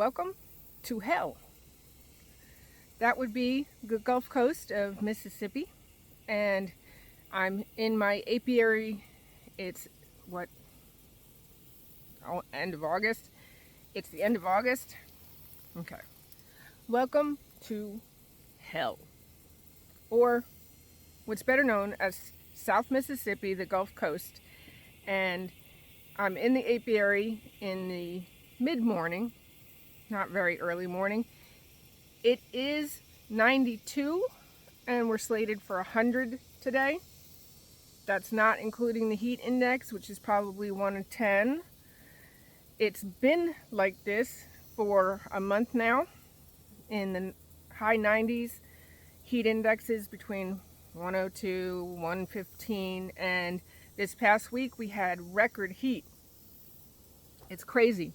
welcome to hell. That would be the Gulf Coast of Mississippi, and I'm in my apiary. It's end of August. It's the end of August. Okay. Welcome to hell, or what's better known as South Mississippi, the Gulf Coast. And I'm in the apiary in the mid-morning, not very early morning. It is 92 and we're slated for 100 today. That's not including the heat index, which is probably 110. It's been like this for a month now, in the high 90s. Heat indexes between 102, 115, and this past week we had record heat. It's crazy.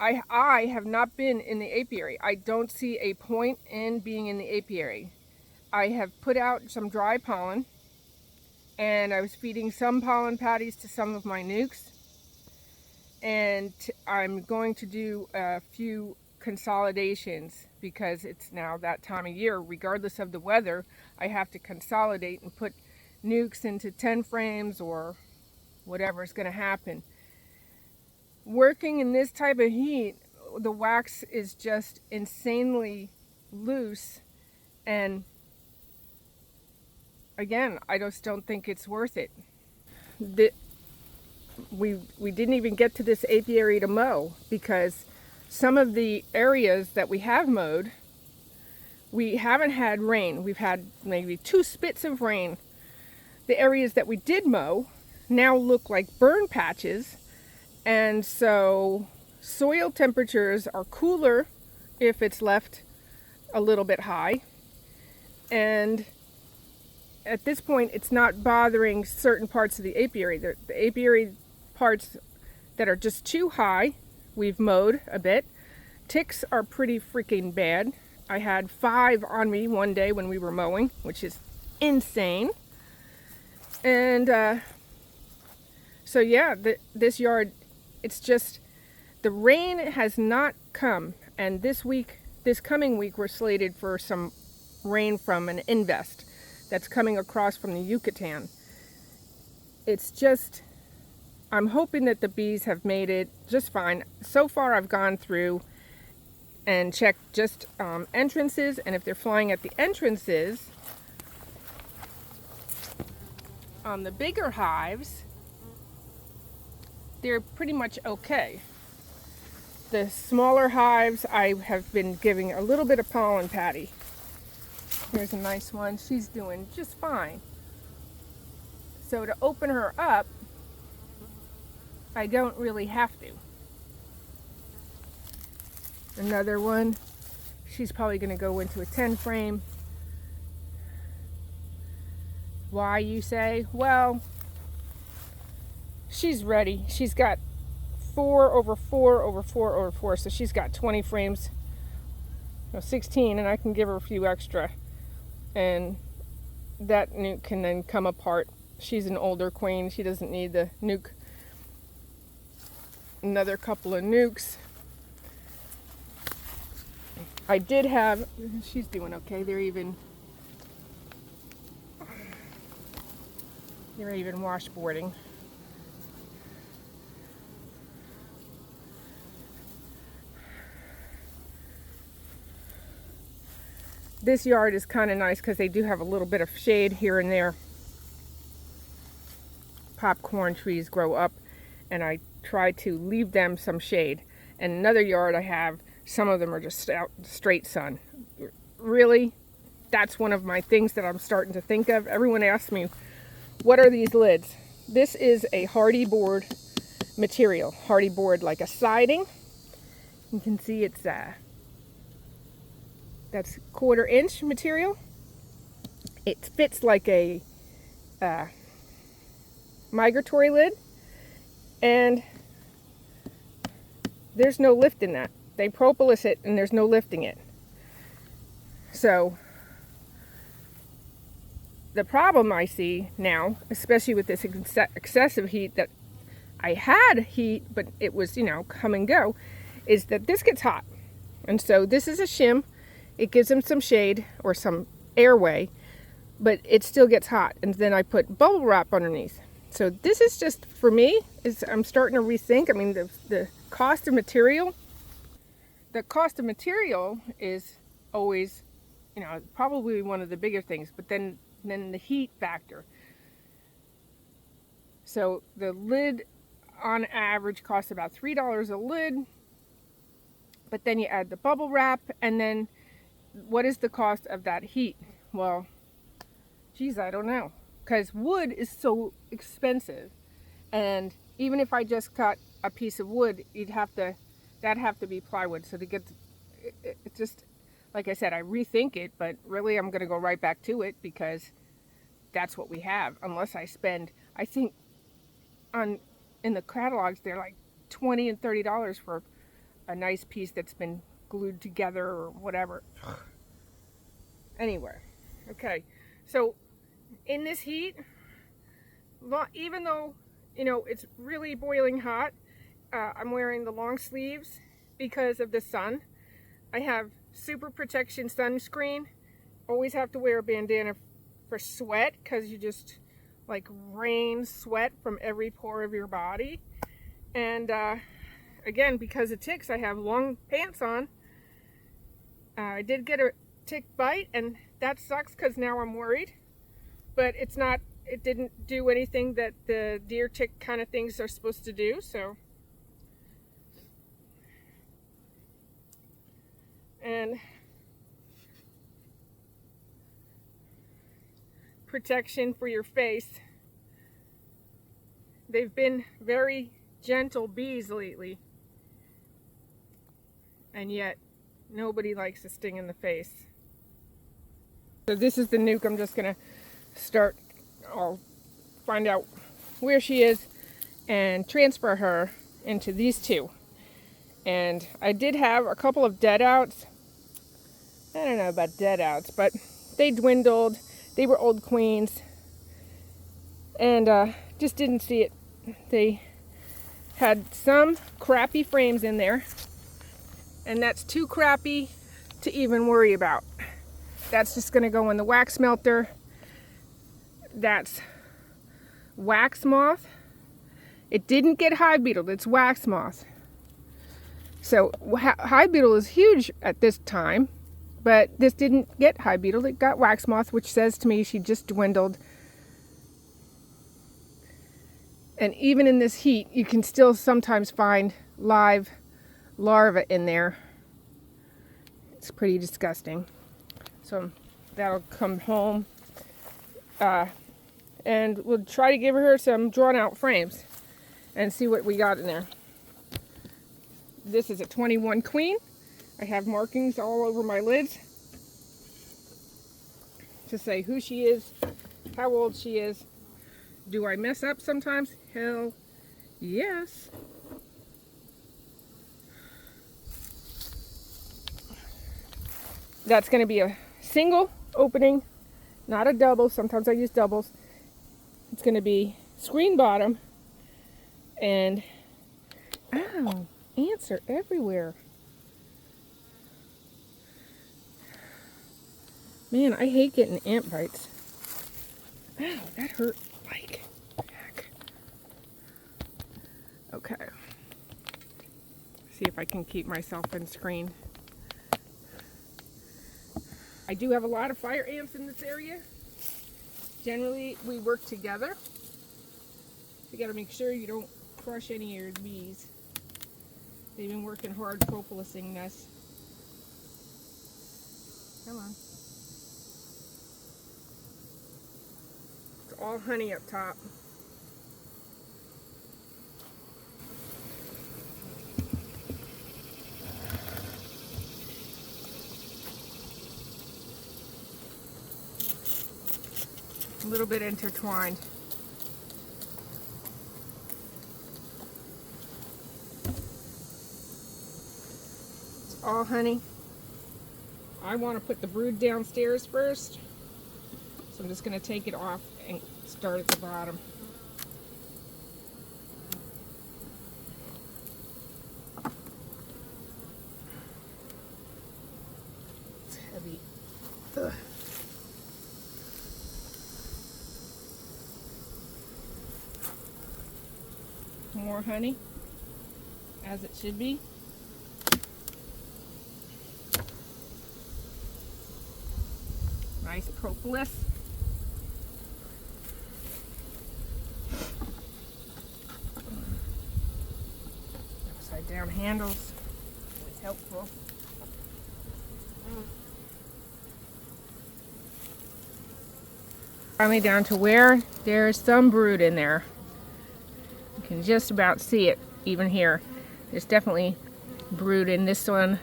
I have not been in the apiary. I don't see a point in being in the apiary. I have put out some dry pollen, and I was feeding some pollen patties to some of my nukes. And I'm going to do a few consolidations because it's now that time of year. Regardless of the weather, I have to consolidate and put nukes into 10 frames or whatever is going to happen. Working in this type of heat, the wax is just insanely loose, and again, I just don't think it's worth it. We didn't even get to this apiary to mow because some of the areas that we have mowed, we haven't had rain. We've had maybe 2 spits of rain. The areas that we did mow now look like burn patches, and so soil temperatures are cooler if it's left a little bit high, and at this point it's not bothering certain parts of the apiary. The apiary parts that are just too high, we've mowed a bit. Ticks are pretty freaking bad. I had 5 on me one day when we were mowing, which is insane. And so yeah, this yard, it's just, the rain has not come, and this coming week we're slated for some rain from an invest that's coming across from the Yucatan. It's just, I'm hoping that the bees have made it just fine. So far I've gone through and checked just entrances, and if they're flying at the entrances, on the bigger hives, they're pretty much okay. The smaller hives, I have been giving a little bit of pollen patty. Here's a nice one. She's doing just fine. So to open her up, I don't really have to. Another one. She's probably going to go into a 10 frame. Why, you say? Well, she's ready. She's got 4 over 4 over 4 over 4, so she's got 20 frames, 16, and I can give her a few extra, and that nuke can then come apart. She's an older queen. She doesn't need the nuke. Another couple of nukes. I did have, she's doing okay. They're even washboarding. This yard is kind of nice because they do have a little bit of shade here and there. Popcorn trees grow up, and I try to leave them some shade. And another yard I have, some of them are just out straight sun. Really, that's one of my things that I'm starting to think of. Everyone asks me, what are these lids? This is a hardy board material. Hardy board, like a siding. You can see it's that's 1/4 inch material. It fits like a migratory lid, and there's no lift in that. They propolis it and there's no lifting it. So the problem I see now, especially with this excessive heat, that I had heat, but it was, come and go, is that this gets hot. And so this is a shim. It gives them some shade or some airway, but it still gets hot. And then I put bubble wrap underneath. So this is just, for me, I'm starting to rethink. I mean, the cost of material. The cost of material is always, you know, probably one of the bigger things, but then the heat factor. So the lid on average costs about $3 a lid, but then you add the bubble wrap, and then what is the cost of that heat? Well, geez, I don't know, because wood is so expensive, and even if I just cut a piece of wood, that'd have to be plywood. So to get it just, like I said, I rethink it, but really I'm going to go right back to it because that's what we have. Unless I spend, I think in the catalogs they're like $20 and $30 for a nice piece that's been glued together or whatever. Anyway, okay, so in this heat, even though, you know, it's really boiling hot, I'm wearing the long sleeves because of the sun. I have super protection sunscreen. Always have to wear a bandana for sweat because you just like rain sweat from every pore of your body. And again, because of ticks, I have long pants on. I did get a tick bite, and that sucks because now I'm worried. But it didn't do anything that the deer tick kind of things are supposed to do, so. And protection for your face. They've been very gentle bees lately, and yet nobody likes a sting in the face. So this is the nuke. I'm just gonna start. I'll find out where she is and transfer her into these two. And I did have a couple of dead outs. I don't know about dead outs, but they dwindled. They were old queens, and just didn't see it. They had some crappy frames in there, and that's too crappy to even worry about. That's just going to go in the wax melter. That's wax moth. It didn't get hive beetle. It's wax moth. So hive beetle is huge at this time, but this didn't get hive beetle. It got wax moth, which says to me she just dwindled. And even in this heat, you can still sometimes find live larvae in there. It's pretty disgusting. So that'll come home. And we'll try to give her some drawn out frames and see what we got in there. This is a 21 queen. I have markings all over my lids to say who she is, how old she is. Do I mess up sometimes? Hell yes. That's going to be a single opening, not a double. Sometimes I use doubles. It's going to be screen bottom, and ow, ants are everywhere. Man, I hate getting ant bites. Ow, that hurt like heck. Okay. See if I can keep myself in screen. I do have a lot of fire ants in this area. Generally, we work together. You gotta make sure you don't crush any of your bees. They've been working hard propolising this. Come on. It's all honey up top. A little bit intertwined. It's all honey. I want to put the brood downstairs first, so I'm just going to take it off and start at the bottom. heavy. Ugh. More honey, as it should be. Nice propolis. Upside down handles, always helpful. Finally down to where there's some brood in there. You can just about see it even here. There's definitely brood in this one.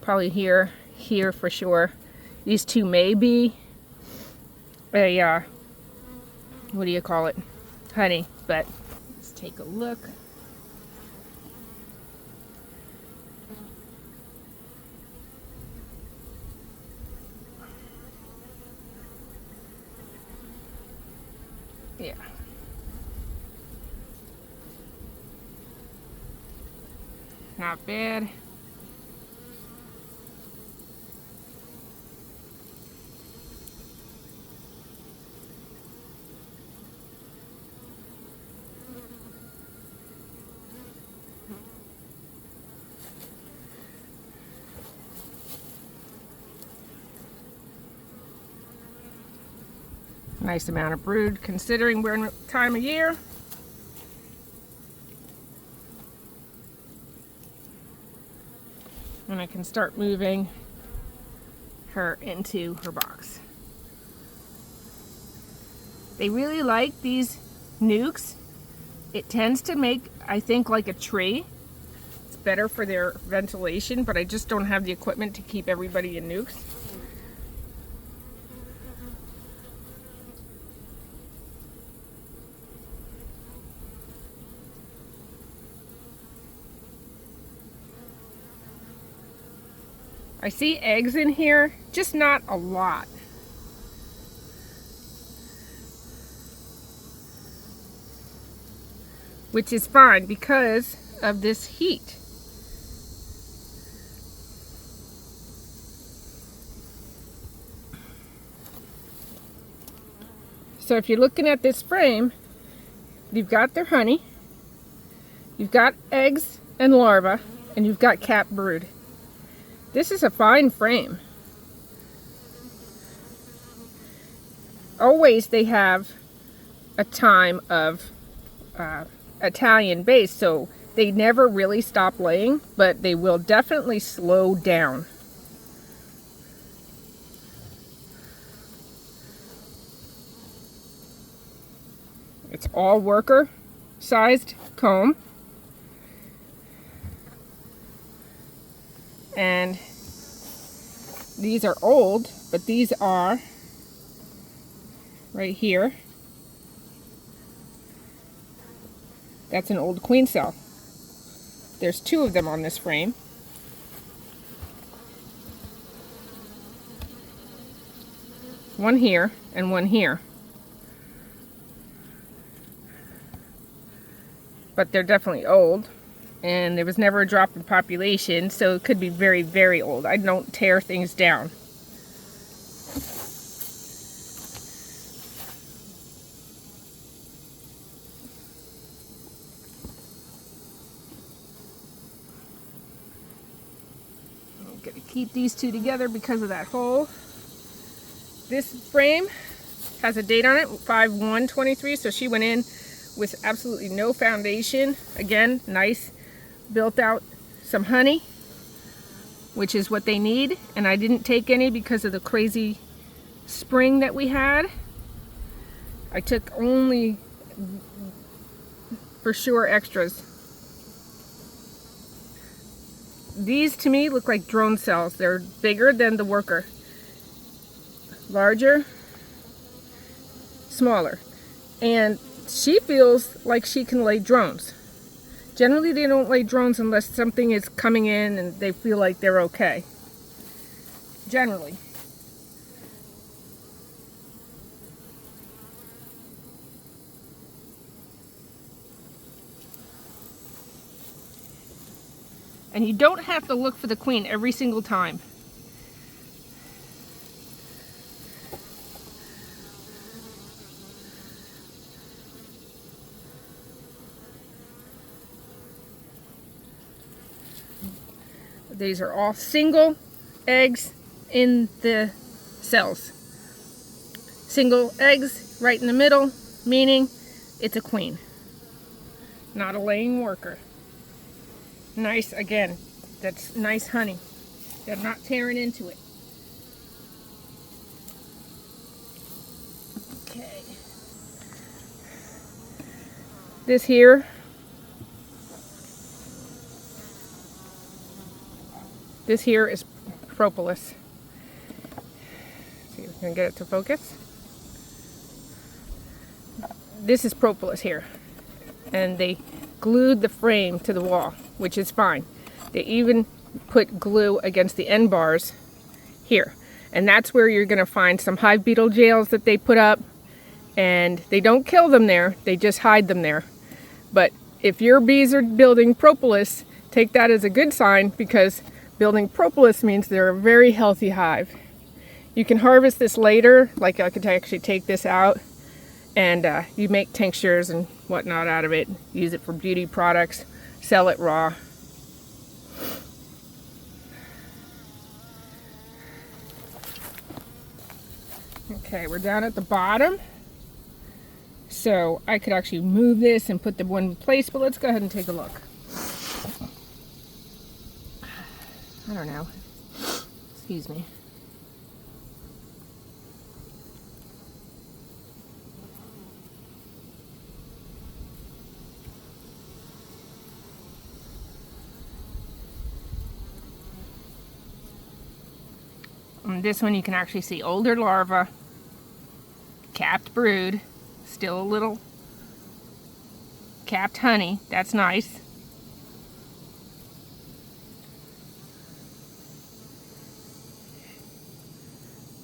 Probably here for sure. These two may be a, what do you call it? Honey, but let's take a look. Yeah. Not bad. Nice amount of brood considering we're in time of year. And I can start moving her into her box. They really like these nukes. It tends to make, I think, like a tree. It's better for their ventilation, but I just don't have the equipment to keep everybody in nukes. I see eggs in here, just not a lot. Which is fine because of this heat. So if you're looking at this frame, you've got their honey, you've got eggs and larvae, and you've got capped brood. This is a fine frame. Always they have a time of Italian base, so they never really stop laying, but they will definitely slow down. It's all worker sized comb. And these are old, but these are right here. That's an old queen cell. There's two of them on this frame. One here and one here. But they're definitely old. And there was never a drop in population, so it could be very, very old. I don't tear things down. I'm going to keep these two together because of that hole. This frame has a date on it, 5/1/23, so she went in with absolutely no foundation. Again, nice. Built out some honey, which is what they need, and I didn't take any because of the crazy spring that we had. I took only for sure extras. These to me look like drone cells. They're bigger than the worker, larger, smaller, and she feels like she can lay drones. Generally, they don't lay drones unless something is coming in and they feel like they're okay. Generally. And you don't have to look for the queen every single time. These are all single eggs in the cells. Single eggs right in the middle, meaning it's a queen, not a laying worker. Nice, again, that's nice honey. They're not tearing into it. Okay. This here, is propolis. See if we can get it to focus. This is propolis here, and they glued the frame to the wall, which is fine. They even put glue against the end bars here, and that's where you're going to find some hive beetle jails that they put up, and they don't kill them there, they just hide them there. But if your bees are building propolis, take that as a good sign, because building propolis means they're a very healthy hive. You can harvest this later, like I could actually take this out and you make tinctures and whatnot out of it, use it for beauty products, sell it raw. Okay, we're down at the bottom, so I could actually move this and put the one in place, but let's go ahead and take a look. I don't know, excuse me. On this one you can actually see older larva, capped brood, still a little capped honey. That's nice.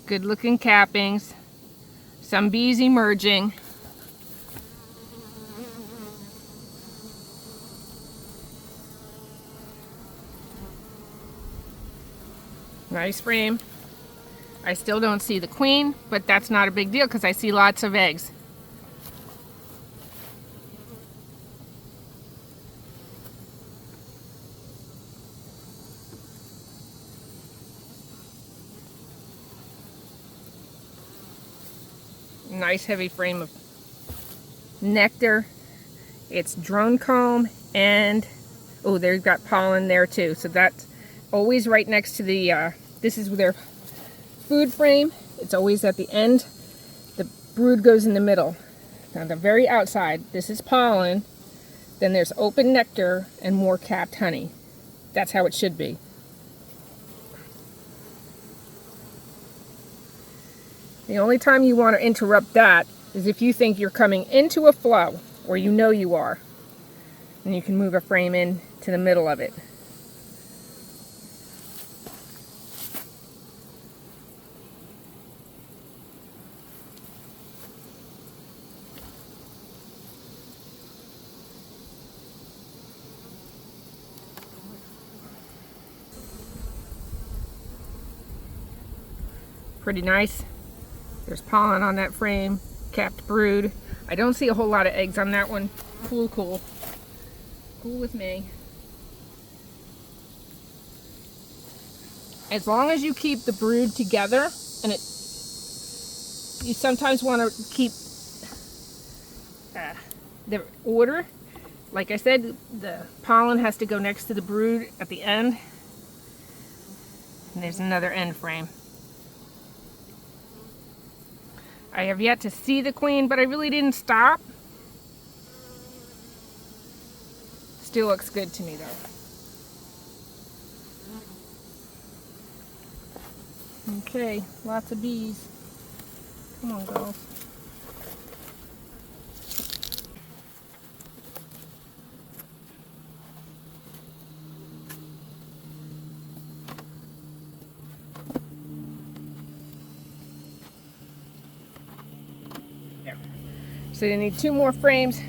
Good looking cappings. Some bees emerging. Nice frame. I still don't see the queen, but that's not a big deal because I see lots of eggs. Nice heavy frame of nectar. It's drone comb, and oh, they've got pollen there too. So that's always right next to the, this is their food frame. It's always at the end. The brood goes in the middle. On the very outside, this is pollen. Then there's open nectar and more capped honey. That's how it should be. The only time you want to interrupt that is if you think you're coming into a flow, or you know you are. And you can move a frame in to the middle of it. Pretty nice. There's pollen on that frame, capped brood. I don't see a whole lot of eggs on that one. Cool, cool. Cool with me. As long as you keep the brood together, and you sometimes want to keep the order. Like I said, the pollen has to go next to the brood at the end. And there's another end frame. I have yet to see the queen, but I really didn't stop. Still looks good to me though. Okay, lots of bees. Come on, girls. So you need 2 more frames.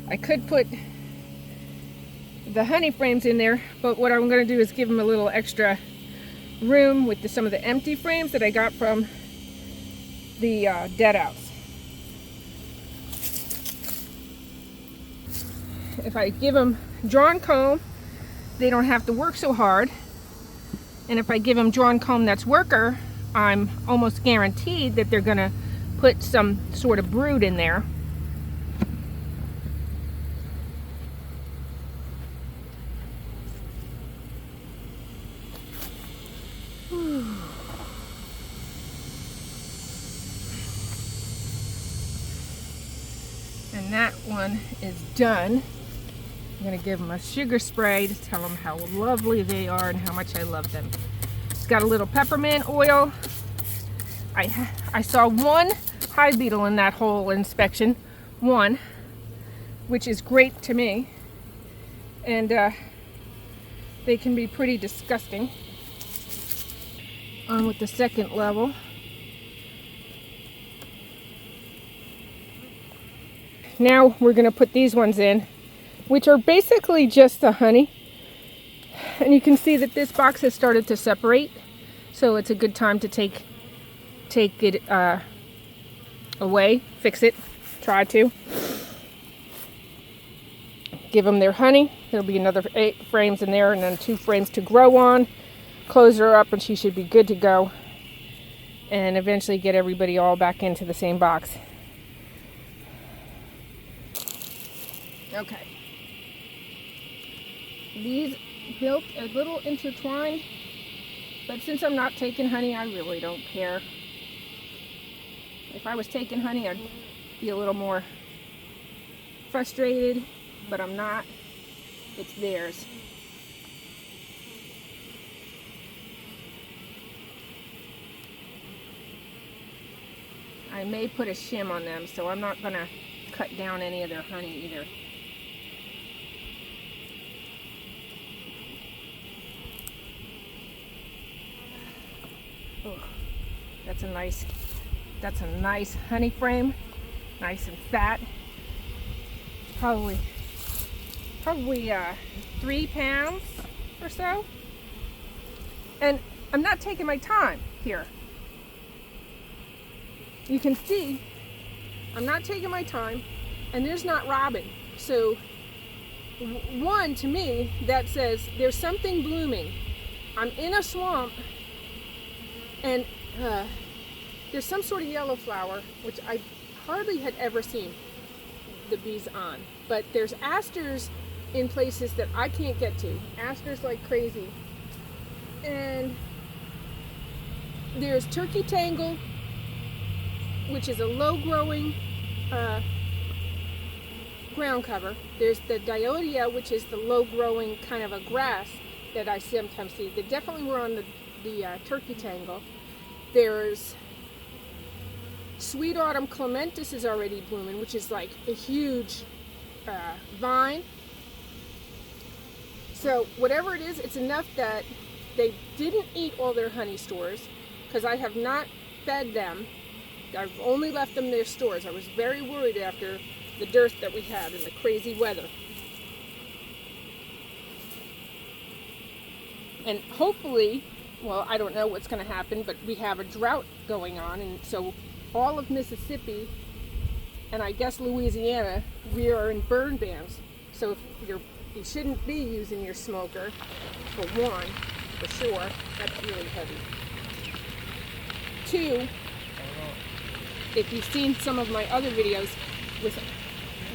I could put the honey frames in there, but what I'm going to do is give them a little extra room with some of the empty frames that I got from the dead outs. If I give them drawn comb, they don't have to work so hard, And if I give them drawn comb that's worker, I'm almost guaranteed that they're gonna put some sort of brood in there. And that one is done. I'm gonna give them a sugar spray to tell them how lovely they are and how much I love them. It's got a little peppermint oil. I saw one hive beetle in that whole inspection, one, which is great to me. And they can be pretty disgusting. On with the second level. Now we're going to put these ones in, which are basically just the honey. And you can see that this box has started to separate, so it's a good time to take it away, fix it, try to. Give them their honey. There'll be another 8 frames in there and then 2 frames to grow on. Close her up and she should be good to go. And eventually get everybody all back into the same box. Okay. These built a little intertwined, but since I'm not taking honey, I really don't care. If I was taking honey, I'd be a little more frustrated, but I'm not. It's theirs. I may put a shim on them, so I'm not going to cut down any of their honey either. Oh, that's a nice honey frame, nice and fat. Probably 3 pounds or so. And I'm not taking my time here. You can see I'm not taking my time, and there's not robin. So one, to me, that says there's something blooming. I'm in a swamp, and there's some sort of yellow flower, which I hardly had ever seen the bees on. But there's asters in places that I can't get to. Asters like crazy. And there's turkey tangle, which is a low-growing ground cover. There's the diodia, which is the low-growing kind of a grass that I sometimes see. They definitely were on the turkey tangle. There's sweet autumn clematis is already blooming, which is like a huge vine. So whatever it is, it's enough that they didn't eat all their honey stores, because I have not fed them. I've only left them their stores. I was very worried after the dearth that we had and the crazy weather. And hopefully, well, I don't know what's going to happen, but we have a drought going on, and so all of Mississippi and I guess Louisiana, we are in burn bans. So if you shouldn't be using your smoker, for one, for sure. That's really heavy. 2, if you've seen some of my other videos with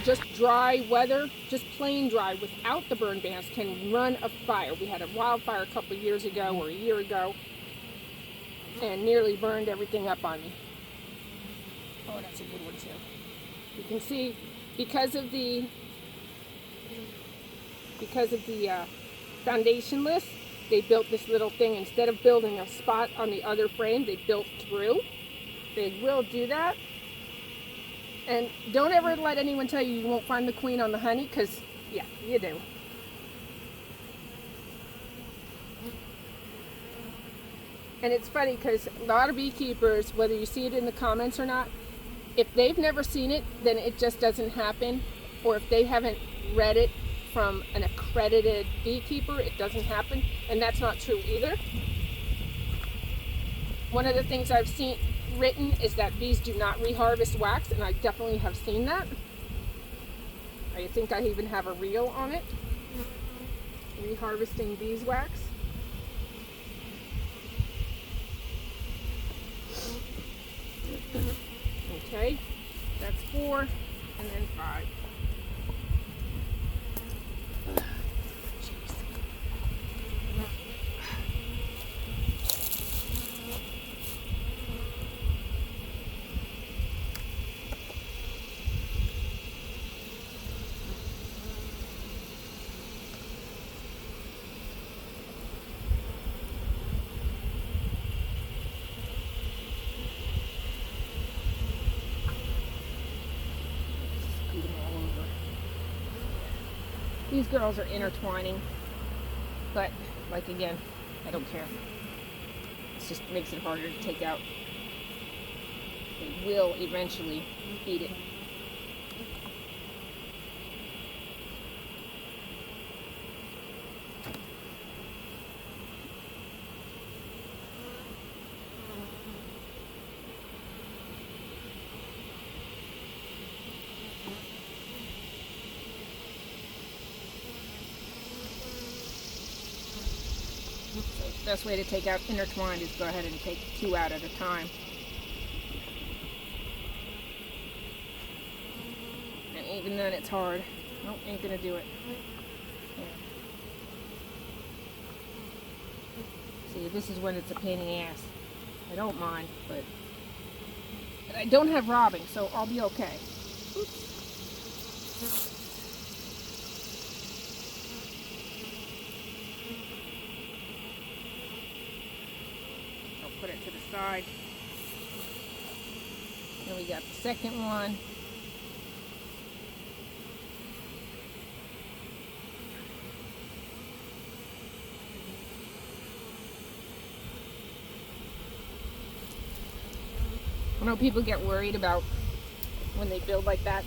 just dry weather, just plain dry without the burn bans, can run a fire. We had a wildfire a couple of years ago or a year ago and nearly burned everything up on me. Oh, that's a good one too. You can see because of the foundationless, they built this little thing. Instead of building a spot on the other frame, they built through. They will do that. And don't ever let anyone tell you won't find the queen on the honey, because, yeah, you do. And it's funny because a lot of beekeepers, whether you see it in the comments or not, if they've never seen it, then it just doesn't happen. Or if they haven't read it from an accredited beekeeper, it doesn't happen. And that's not true either. One of the things I've seen written is that bees do not reharvest wax, and I definitely have seen that. I think I even have a reel on it. Reharvesting beeswax. 4, and then 5. These girls are intertwining, but like again, I don't care. It just makes it harder to take out. They will eventually eat it. The best way to take out intertwined is go ahead and take 2 out at a time. And even then it's hard. Nope, ain't gonna do it. Yeah. See, this is when it's a pain in the ass. I don't mind, but I don't have robbing, so I'll be okay. Oops. Put it to the side. Then we got the second one. I know people get worried about when they build like that.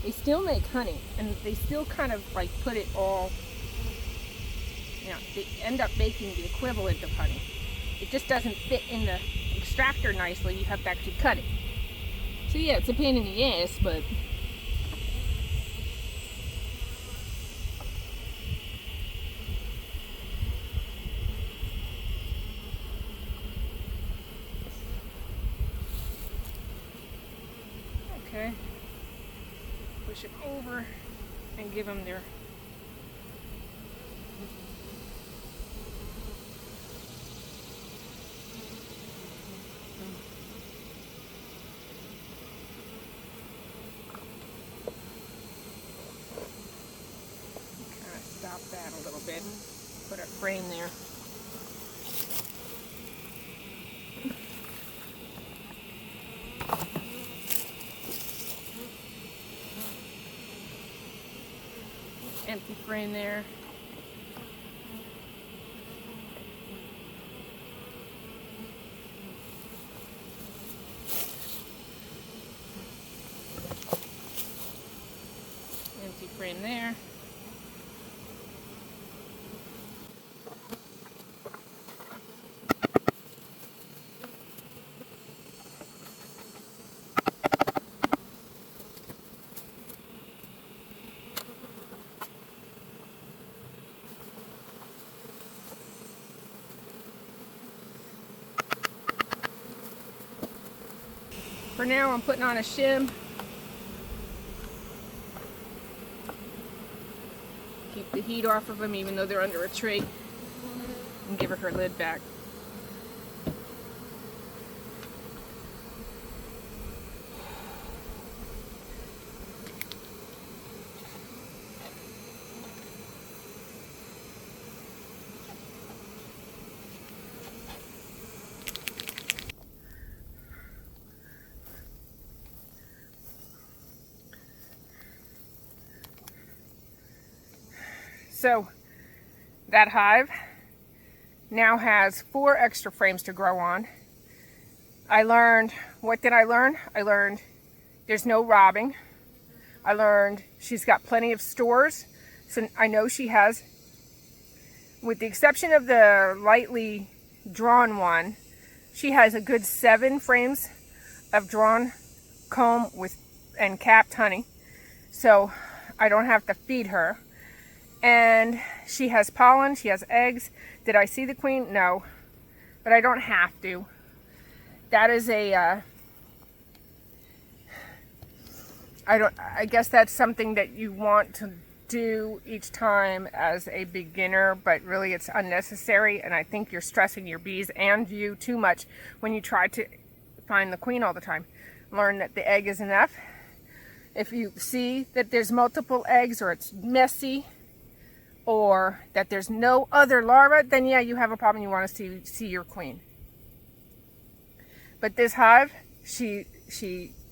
They still make honey, and they still kind of like put it all, you know, they end up making the equivalent of honey. It just doesn't fit in the extractor nicely. You have to actually cut it. So yeah, it's a pain in the ass, but okay. Push them over and give them their that a little bit. Put a frame there. Empty frame there. Empty frame there. For now, I'm putting on a shim. Keep the heat off of them, even though they're under a tree. And give her lid back. So that hive now has 4 extra frames to grow on. I learned, what did I learn? I learned there's no robbing. I learned she's got plenty of stores. So I know she has, with the exception of the lightly drawn one, she has a good 7 frames of drawn comb and capped honey. So I don't have to feed her. And she has pollen, she has eggs. Did I see the queen? No, but I don't have to. That is a I guess that's something that you want to do each time as a beginner, but really it's unnecessary, and I think you're stressing your bees and you too much when you try to find the queen all the time. Learn that the egg is enough. If you see that there's multiple eggs, or it's messy, or that there's no other larva, then yeah, you have a problem. You want to see your queen. But this hive, she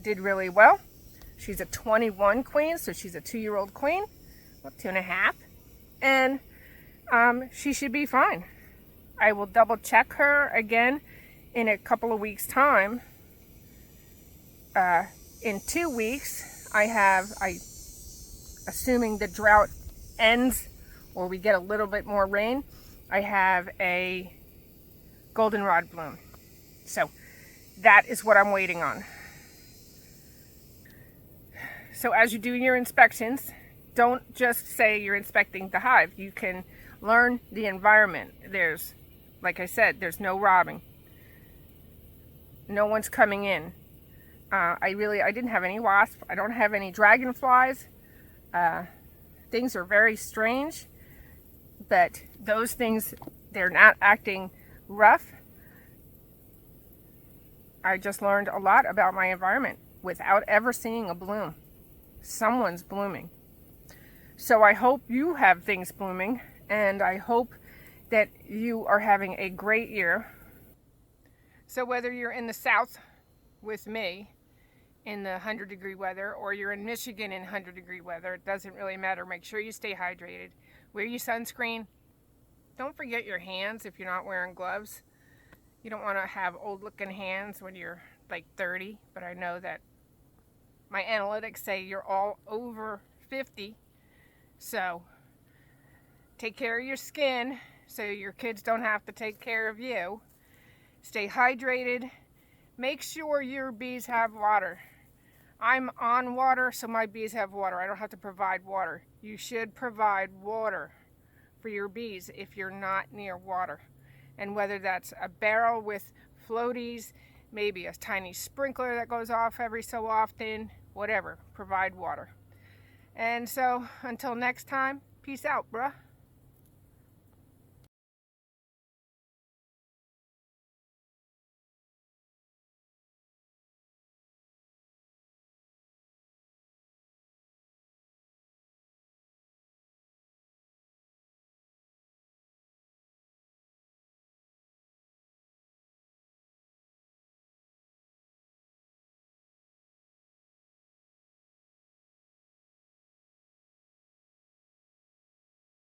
did really well. She's a 21 queen, so she's a 2-year-old queen, well, 2.5, and she should be fine. I will double check her again in a couple of weeks' time. In 2 weeks, assuming the drought ends or we get a little bit more rain, I have a goldenrod bloom. So that is what I'm waiting on. So as you do your inspections, don't just say you're inspecting the hive. You can learn the environment. There's, like I said, there's no robbing. No one's coming in. I didn't have any wasps. I don't have any dragonflies. Things are very strange, but those things, they're not acting rough. I just learned a lot about my environment without ever seeing a bloom. Someone's blooming. So I hope you have things blooming, and I hope that you are having a great year. So whether you're in the South with me in the 100-degree weather, or you're in Michigan in 100-degree weather, it doesn't really matter. Make sure you stay hydrated. Wear your sunscreen. Don't forget your hands if you're not wearing gloves. You don't want to have old-looking hands when you're like 30, but I know that my analytics say you're all over 50. So take care of your skin so your kids don't have to take care of you. Stay hydrated. Make sure your bees have water. I'm on water, so my bees have water. I don't have to provide water. You should provide water for your bees if you're not near water. And whether that's a barrel with floaties, maybe a tiny sprinkler that goes off every so often, whatever, provide water. And so until next time, peace out, bruh.